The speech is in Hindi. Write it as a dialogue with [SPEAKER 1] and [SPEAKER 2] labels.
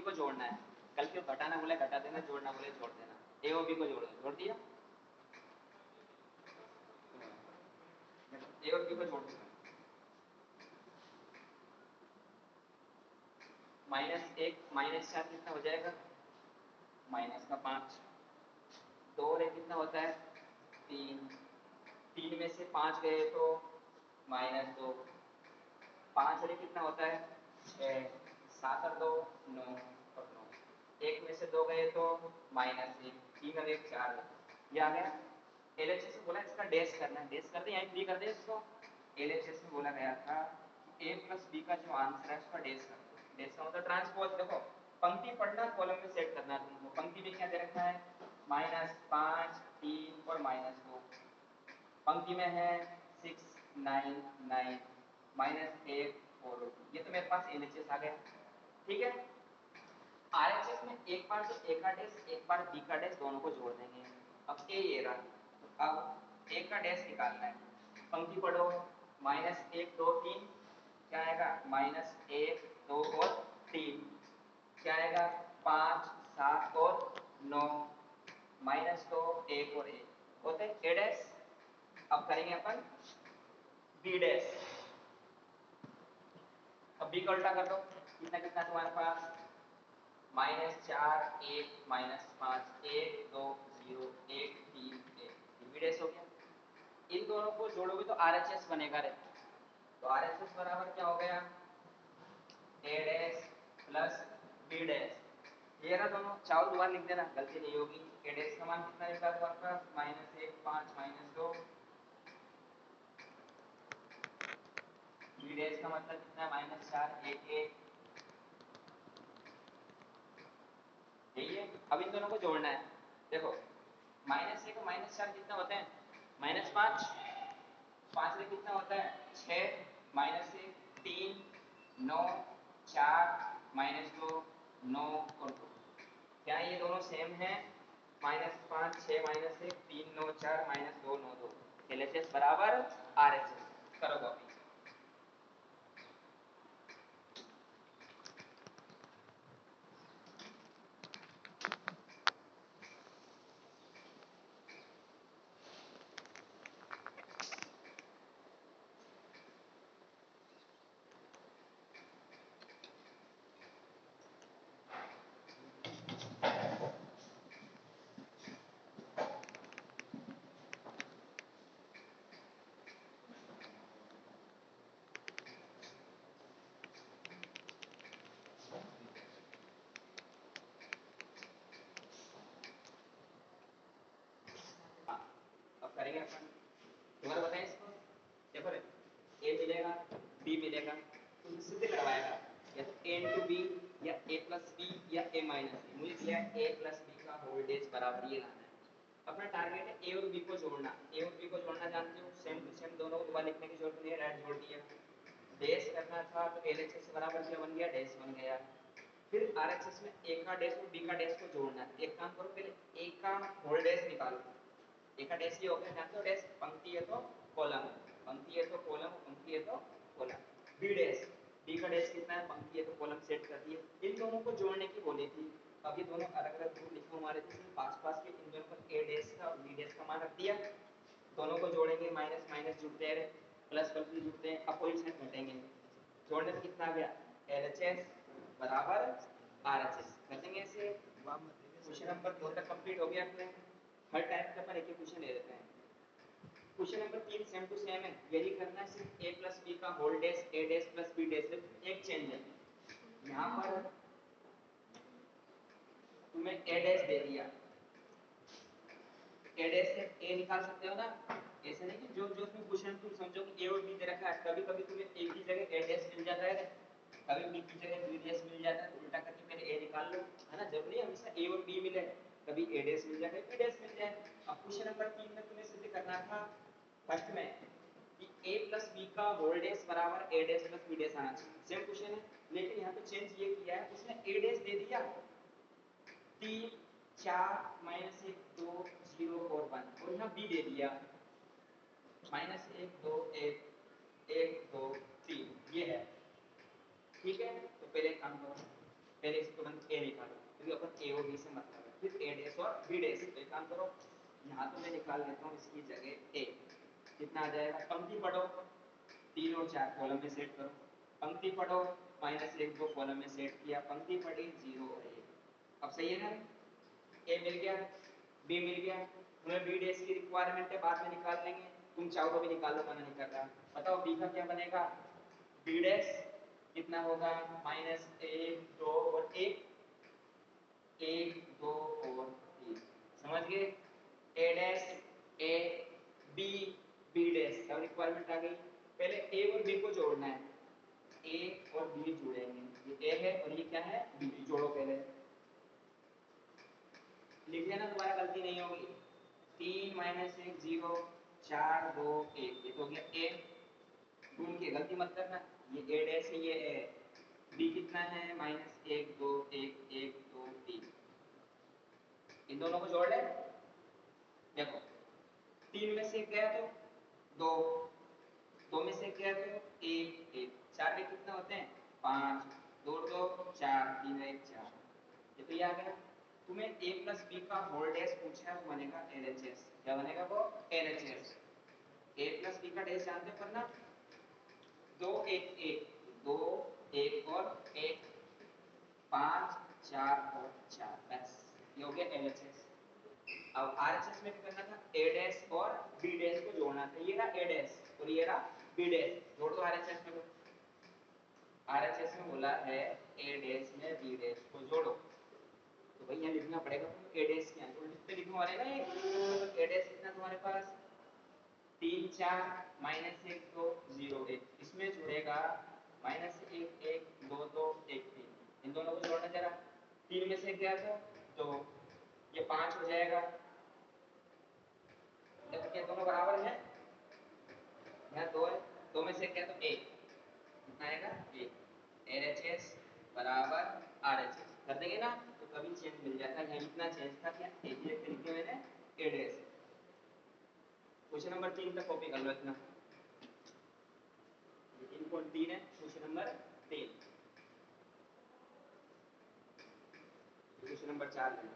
[SPEAKER 1] को जोड़ना है। कल के घटाना बोले घटा देना, जोड़ना बोले जोड़ देना। ए और बी को जोड़ दिया, ए और बी को जोड़ दिया। -1 -4 कितना हो जाएगा, -5। 2 और 1 कितना होता है 3। 3 में से 5 गए तो -2। 5 और 1 कितना होता है 6। 7 और 2 9 और 9। 1 में से 2 गए तो -1। 3 और 1 4। ये आ गया। एलएचएस में बोला इसका डैश करना है, डैश कर दे, यहीं फ्री कर दे इसको। एलएचएस में बोला गया था ए प्लस बी का जो आंसर है उसका डैश कर दो। डैश का मतलब ट्रांसपोज। देखो पंक्ति पढ़ना, कॉलम में सेट करना है तुमको। पंक्ति में क्या दे रखा है -5 3 और -2। पंक्ति में है 6 9 9 -1 4। ये तो मेरे पास एलएचएस आ गया, ठीक है। आरएचएस में एक बार तो ए का डैश एक बार बी का डैश दोनों को जोड़ देंगे। अब ए ये रहा, अब ए का डैश निकालना है। पंक्ति पढ़ो -1 2 3 क्या आएगा -1 2 और 3 क्या आएगा 5 7 और 9 -2 1 और 1 होते हैं ए डैश। अब करेंगे अपन बी डैश। अब बी का उल्टा कर दो, कितना कितना तुम्हारे पास -4 1 -5 1 2 0 1 3 1 बी डैश हो गया। इन दोनों को जोड़ोगे तो आरएचएस बनेगा रे। तो आरएचएस बराबर क्या हो गया ए डैश प्लस बी डैश। ये ना दोनों चावल दोबारा लिख देना, गलती नहीं होगी। ए डैश का मान कितना निकला तो आपका -1 5 -2। बी डैश का मतलब कितना -4 1 1। यही है। अब इन दोनों को जोड़ना है। देखो -1 और -4 कितना होते हैं -5। 5 में कितना होता है 6 -1 3 9 4 -2 9 और 2। क्या ये दोनों सेम है -5 6 -1 3 9 4 -2 9 2। एलएचएस बराबर आरएचएस। करो कॉपी। करेंगे अपन दोबारा बताएं इसको। देखो रे ए मिलेगा बी मिलेगा तो सिद्ध करवाएगा या तो ए इंटू बी या ए प्लस बी या ए माइनस बी। मुझे दिया ए प्लस बी का होल डैश बराबर ये लाना है। अपना टारगेट है ए और बी को जोड़ना। ए और बी को जोड़ना जानते हो, सेम टू सेम दोनों को दोबारा लिखने की जरूरत नहीं है, डायरेक्ट जोड़ दिया। डैश करना था तो एलएचएस बराबर क्या बन गया डैश बन गया। फिर आरएचएस में ए का डैश और बी का डैश को जोड़ना है। एक काम करो पहले ए का होल डैश निकालो। एक का डैश ये हो गया, जानते हो डैश पंक्ति है तो कॉलम, पंक्ति है तो कॉलम, पंक्ति है तो कॉलम। बी डैश, बी का डैश कितना है पंक्ति है तो कॉलम सेट कर दिए। इन दोनों को जोड़ने की बोली थी। अब ये दोनों अलग अलग ग्रुप लिखे हमारे थे पास पास के, इन दोनों पर ए डैश का और बी डैश का मान रख दिया। दोनों को जोड़ेंगे माइनस माइनस जुड़ते हैं, प्लस प्लस भी जुड़ते हैं, अपोजिशन घटेंगे। जोड़ने में कितना आ गया एलएचएस बराबर आरएचएस। कर ऐसे। क्वेश्चन नंबर 2 तक कंप्लीट हो गया अपने। हर टाइप का अपन एक एक क्वेश्चन ले लेते हैं। Question number 3 same to same है, यही करना है, सिर्फ a प्लस बी का whole dash a dash plus b dash एक चेंज है। यहाँ पर तुम्हें a डैश दे दिया, a डैश से a निकाल सकते हो ना। ऐसे नहीं कि जो जो तुम क्वेश्चन तुम समझो कि a और b दे रखा है, कभी कभी तुम्हें a की जगह a डैश मिल जाता है, कभी b की जगह b डैश मिल जाता है, तो उल्टा करके पहले a निकाल लो, है ना। जरूरी है हमेशा a और b मिले, कभी a डैश मिल जाए कभी b डैश मिल जाए। अब क्वेश्चन नंबर 3 में तुम्हें सिद्ध करना था फर्स्ट में कि a प्लस b का होल डैश बराबर a dash plus b dash आना चाहिए। सेम क्वेश्चन है, लेकिन यहाँ पे चेंज ये किया है, उसने a डैश दे दिया 3 4 -1 2 0 और 1, और यहाँ b दे दिया -1 2 1 1 2 3, ये है। ठीक है, तो पहले काम करो पहले इस तुरंत ए निकालो क्योंकि अपन ए और बी से मतलब है, फिर ए डैश और बी डैश। तो एक काम करो, यहाँ तो मैं निकाल लेता हूँ इसकी जगह ए। कितना आ जाएगा, पंक्ति पढ़ो, 3 और 4 कॉलम में सेट करो, पंक्ति पढ़ो -1 2 कॉलम में सेट किया, पंक्ति पढ़ी 0 और 1। अब सही है ना, ए मिल गया, बी मिल गया। तुम्हें बी डैश की रिक्वायरमेंट है, बाद में निकाल लेंगे, तुम चाहो तो भी निकालो, मना नहीं कर रहा। बताओ बी का क्या बनेगा, बी डैश कितना होगा, -1 2 और 1, 1 2 और 3। समझ गए, A dash A B B dash, सब रिक्वायरमेंट आ गई। पहले ए और बी को जोड़ना है, ए और बी जोड़ेंगे, ये ए है और ये क्या है, बी। जोड़ो पहले, लिख लेना, दोबारा गलती नहीं होगी। 3 -1 0 4 2 1, ये तो हो गया ए। गुण के गलती मत करना, ये ए डैश है, ये ए। बी कितना है, -1 2 1 1 2 3। इन दोनों को जोड़ ले, देखो 3 में से गया तो 2, 2 में से गया तो 1 1, 4 में कितना होते हैं, 5, 2 2 4, 3 1 4। ये तो ये आ गया। तुम्हें a प्लस बी का होल डैश पूछा है, वो बनेगा LHS। क्या बनेगा वो, LHS। a प्लस बी का डैश जानते हो करना, 2 1 1 2 1 और 1 5 4 और 4, बस ये हो गया LHS। अब RHS में क्या करना था, a डैश और b डैश को जोड़ना था, ये रहा a डैश और ये रहा b डैश, जोड़ दो RHS में। RHS में बोला है a डैश में b डैश को जोड़ो, तो भाई यहाँ लिखना पड़ेगा तुमको a डैश क्या है, तो लिखते लिखने वाले ना, तो a डैश कितना तुम्हारे पास, 3 4 -1 2 0 1, इसमें जुड़ेगा -1 1 2 2 1 3। इन दोनों को जोड़ना जरा, 3 में से गया तो ये 5 हो जाएगा, जब ये दोनों बराबर हैं, यहाँ 2 है, 2 में से गया तो 1, कितना आएगा 1। LHS बराबर RHS कर देंगे ना, तो कभी चेंज मिल जाता है, यहाँ इतना चेंज था क्या, एक ही लिख दिया मैंने a डैश। क्वेश्चन नंबर 3 तक कॉपी कर लो इतना, 3.3 है क्वेश्चन नंबर 3। क्वेश्चन नंबर 4 है।